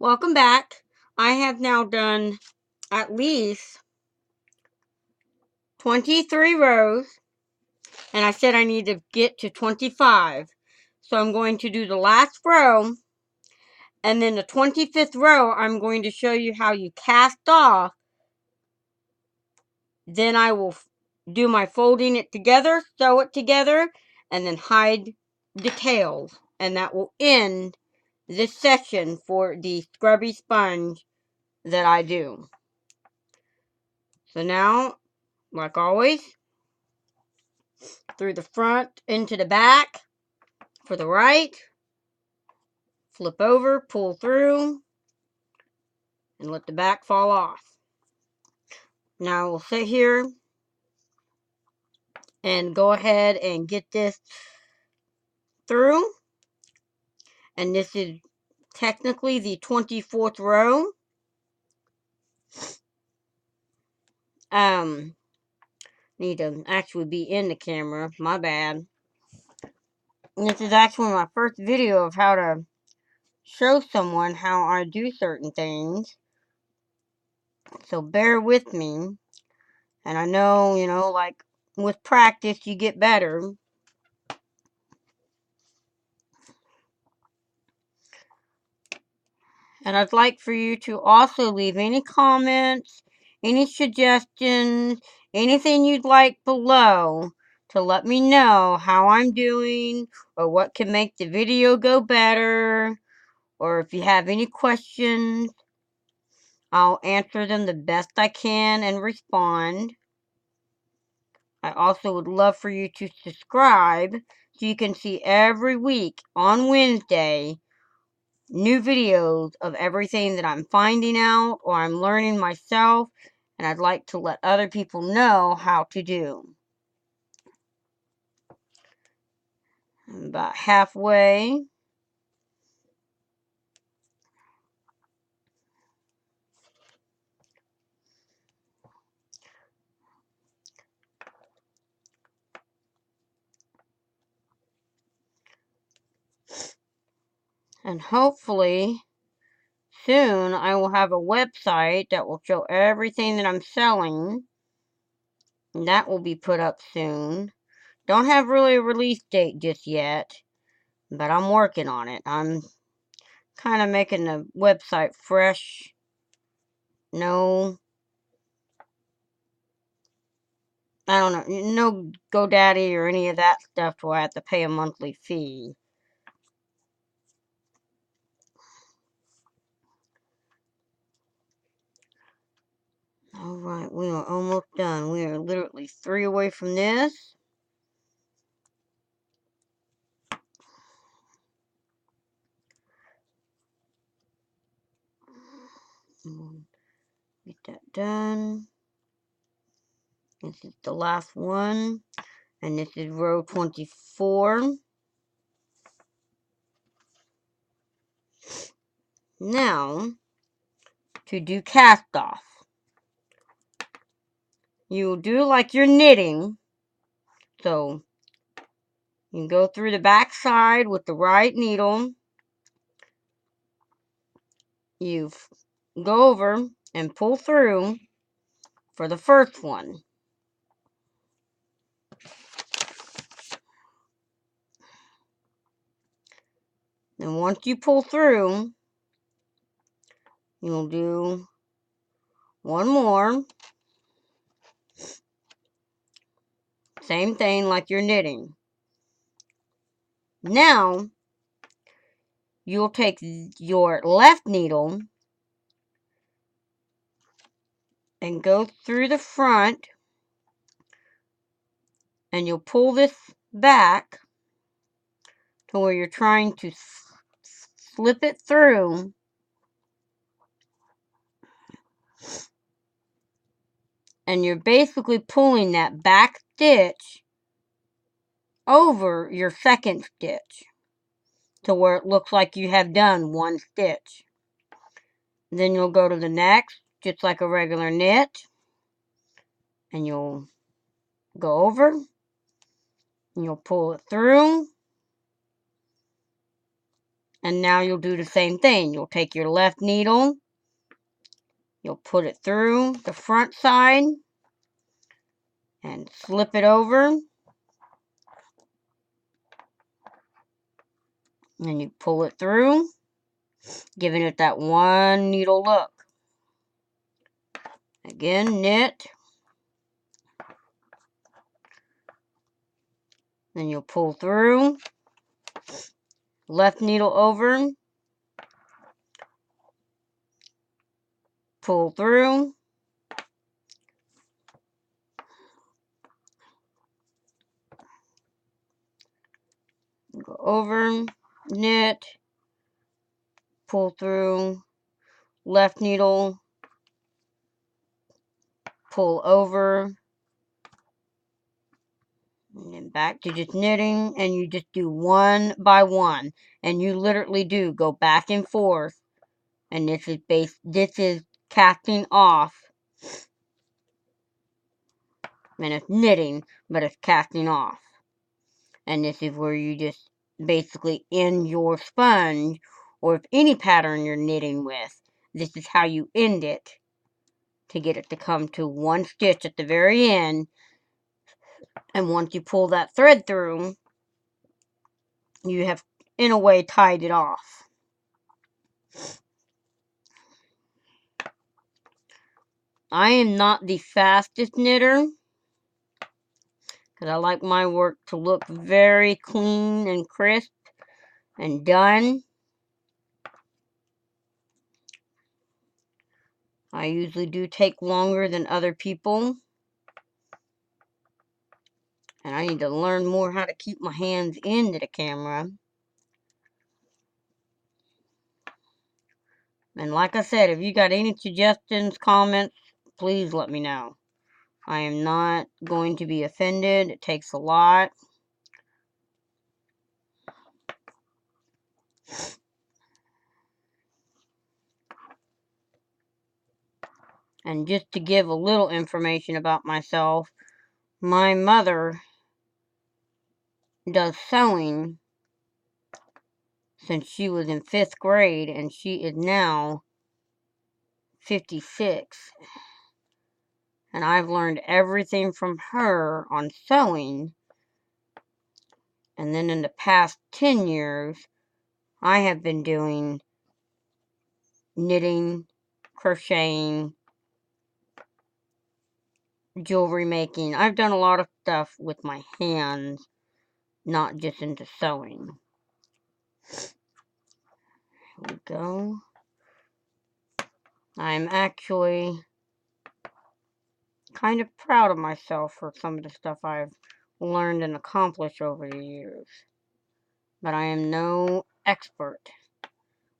Welcome back. I have now done at least 23 rows, and I said I need to get to 25. So I'm going to do the last row, and then the 25th row, I'm going to show you how you cast off. Then I will do my folding it together, sew it together, and then hide the tails. And that will end this session for the Scrubby Sponge that I do. So now, like always, through the front into the back for the right, flip over, pull through, and let the back fall off. Now we'll sit here and go ahead and get this through. And this is technically the 24th row. Need to actually be in the camera, my bad. This is actually my first video of how to show someone how I do certain things. So bear with me. And I know, like with practice you get better. And I'd like for you to also leave any comments, any suggestions, anything you'd like below to let me know how I'm doing or what can make the video go better. Or if you have any questions, I'll answer them the best I can and respond. I also would love for you to subscribe so you can see every week on Wednesday new videos of everything that I'm finding out or I'm learning myself, and I'd like to let other people know how to do. I'm about halfway. And hopefully soon I will have a website that will show everything that I'm selling. And that will be put up soon. Don't have really a release date just yet, but I'm working on it. I'm kind of making the website fresh. No, I don't know, no GoDaddy or any of that stuff where I have to pay a monthly fee. Alright, we are almost done. We are literally 3 away from this. Get that done. This is the last one. And this is row 24. Now, to do cast off. You do like you're knitting. So, you go through the back side with the right needle. You go over and pull through for the first one. Then once you pull through, you'll do one more. Same thing like you're knitting. Now, you'll take your left needle and go through the front, and you'll pull this back to where you're trying to slip it through. And you're basically pulling that back stitch over your second stitch to where it looks like you have done one stitch. Then you'll go to the next, just like a regular knit, and you'll go over, and you'll pull it through, And now you'll do the same thing. You'll take your left needle, you'll put it through the front side and slip it over. And you pull it through, giving it that one needle look. Again, knit. Then you'll pull through, left needle over, pull through, go over, knit, pull through, left needle, pull over, and then back to just knitting, and you just do one by one, and you literally do go back and forth, and this is casting off, and it's knitting, but it's casting off, and this is where you just basically end your sponge, or if any pattern you're knitting with, this is how you end it, to get it to come to one stitch at the very end. And once you pull that thread through, you have, in a way, tied it off. I am not the fastest knitter, because I like my work to look very clean and crisp and done. I usually do take longer than other people, and I need to learn more how to keep my hands into the camera. And like I said, if you got any suggestions, comments, please let me know. I am not going to be offended. It takes a lot. And just to give a little information about myself, my mother does sewing since she was in 5th grade, and she is now 56. And I've learned everything from her on sewing. And then in the past 10 years, I have been doing knitting, crocheting, jewelry making. I've done a lot of stuff with my hands, not just into sewing. Here we go. I'm actually kind of proud of myself for some of the stuff I've learned and accomplished over the years. But I am no expert.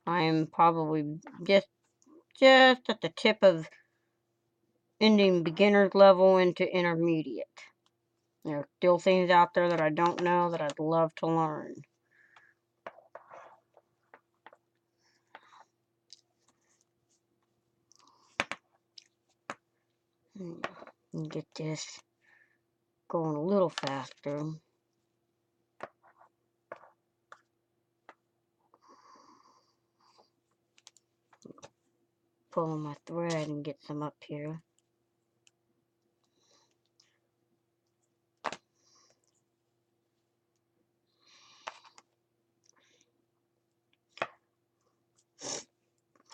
I am probably just at the tip of ending beginner's level into intermediate. There are still things out there that I don't know that I'd love to learn. Get this going a little faster. Pulling my thread and get some up here.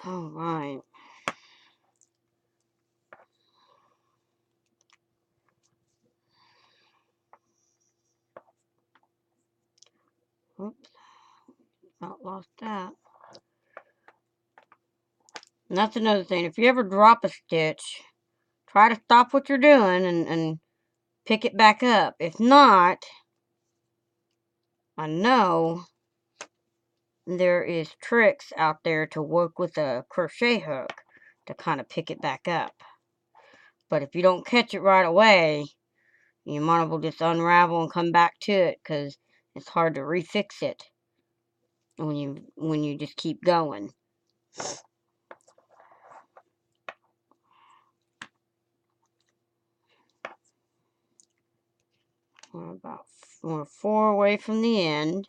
All right. Oops, not lost that. And that's another thing. If you ever drop a stitch, try to stop what you're doing and pick it back up. If not, I know there is tricks out there to work with a crochet hook to kind of pick it back up. But if you don't catch it right away, you might as well just unravel and come back to it, because it's hard to refix it when you just keep going. We're 4 away from the end.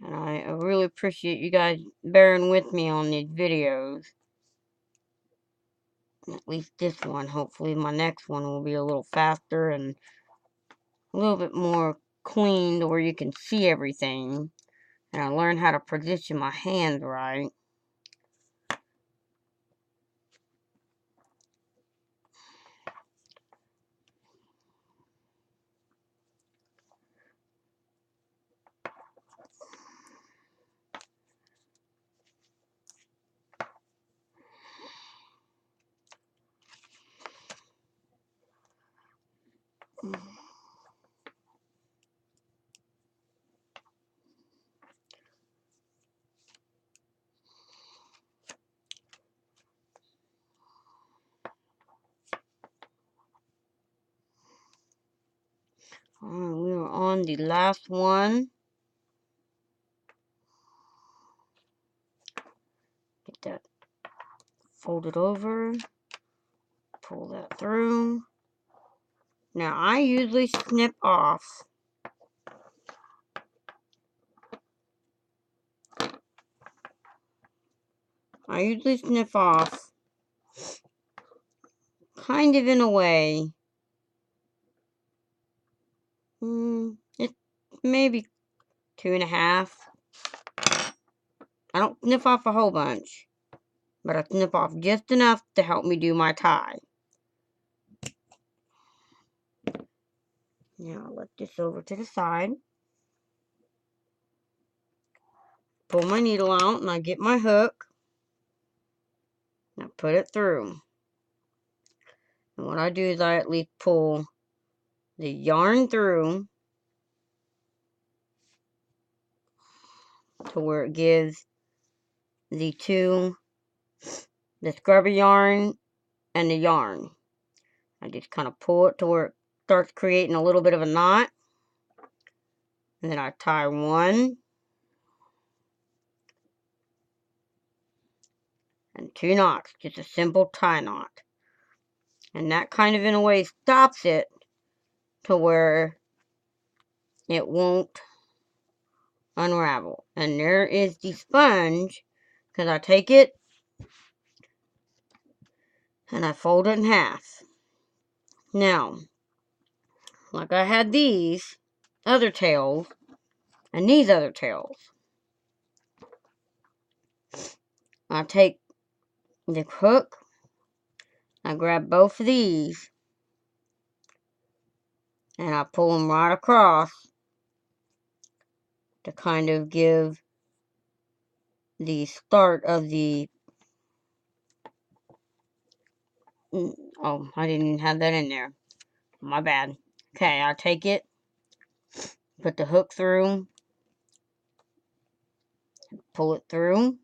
And I really appreciate you guys bearing with me on these videos. At least this one. Hopefully my next one will be a little faster and a little bit more clean to where you can see everything. And I learned how to position my hands right. Alright, we are on the last one. Get that folded over. Pull that through. Now I usually snip off. I usually snip off kind of in a way. It's maybe 2.5. I don't snip off a whole bunch, but I snip off just enough to help me do my tie. Now I'll let this over to the side. Pull my needle out and I get my hook. And I put it through. And what I do is I at least pull the yarn through to where it gives the scrubby yarn and the yarn. I just kind of pull it to where it starts creating a little bit of a knot. And then I tie 1 and 2 knots. Just a simple tie knot. And that kind of in a way stops it to where it won't unravel. And there is the sponge, because I take it and I fold it in half. Now, like I had these other tails and these other tails, I take the hook, I grab both of these, and I pull them right across to kind of give the start of the... Oh, I didn't even have that in there. My bad. Okay, I take it, put the hook through, pull it through.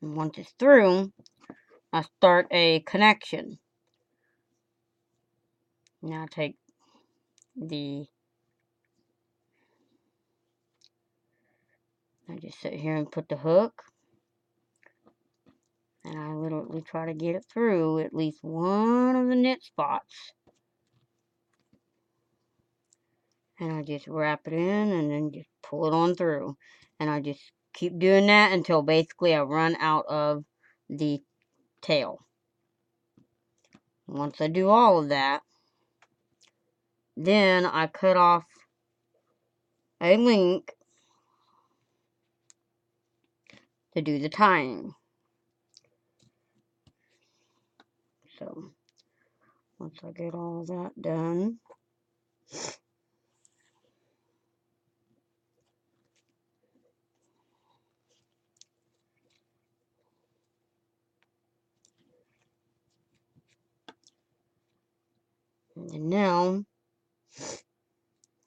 And once it's through, I start a connection. Now I take I just sit here and put the hook, and I literally try to get it through at least one of the knit spots. And I just wrap it in and then just pull it on through. And I just keep doing that until basically I run out of the tail. Once I do all of that, then I cut off a link to do the tying. So, once I get all that done, and now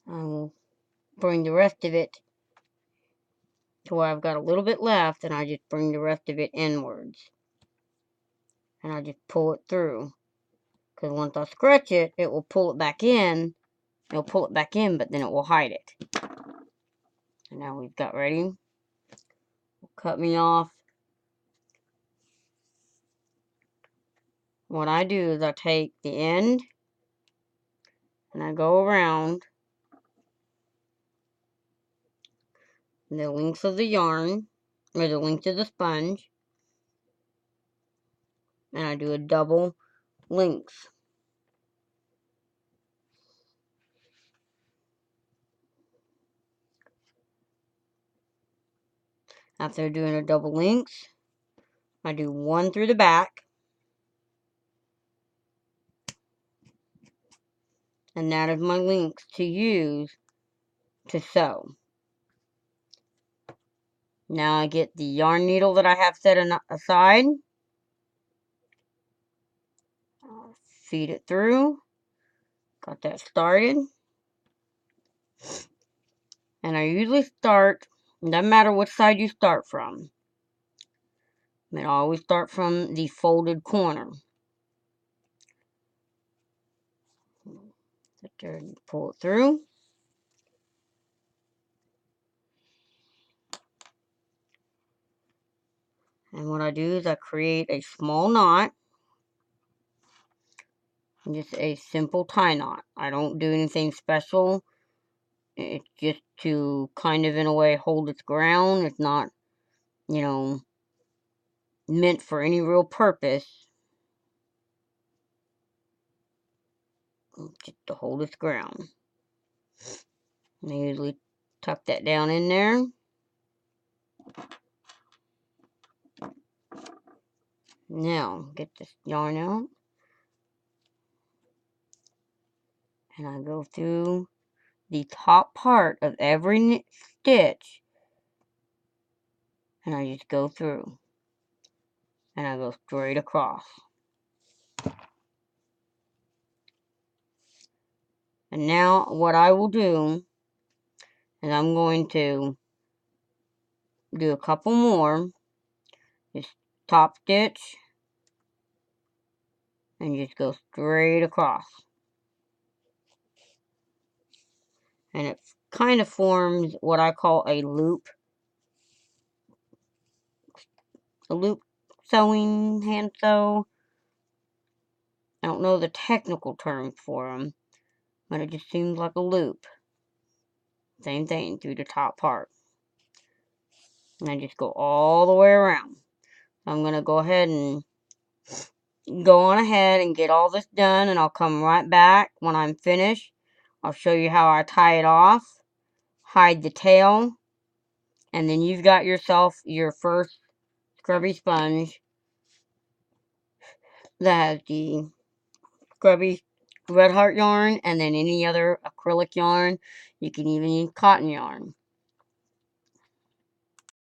I will bring the rest of it to where I've got a little bit left, and I just bring the rest of it inwards. And I just pull it through. Because once I scratch it, it will pull it back in. It'll pull it back in, but then it will hide it. And now we've got ready. Cut me off what I do is I take the end and I go around the length of the yarn, or the length of the sponge, and I do a double length. After doing a double length, I do one through the back, and that is my length to use to sew. Now I get the yarn needle that I have set aside, I'll feed it through, got that started, and I usually start, doesn't matter which side you start from, I always start from the folded corner. Sit there and pull it through. And what I do is I create a small knot, just a simple tie knot. I don't do anything special. It's just to kind of, in a way, hold its ground. It's not, you know, meant for any real purpose. Just to hold its ground. And I usually tuck that down in there. Now, get this yarn out. And I go through the top part of every stitch. And I just go through. And I go straight across. And now what I will do is I'm going to do a couple more. Just top stitch. And just go straight across. And it kind of forms what I call a loop. A loop sewing, hand sew. I don't know the technical term for them, but it just seems like a loop. Same thing through the top part. And I just go all the way around. I'm going to go ahead and go on ahead and get all this done, and I'll come right back when I'm finished. I'll show you how I tie it off, hide the tail, and then you've got yourself your first Scrubby Sponge that has the Scrubby Red Heart yarn, and then any other acrylic yarn. You can even use cotton yarn.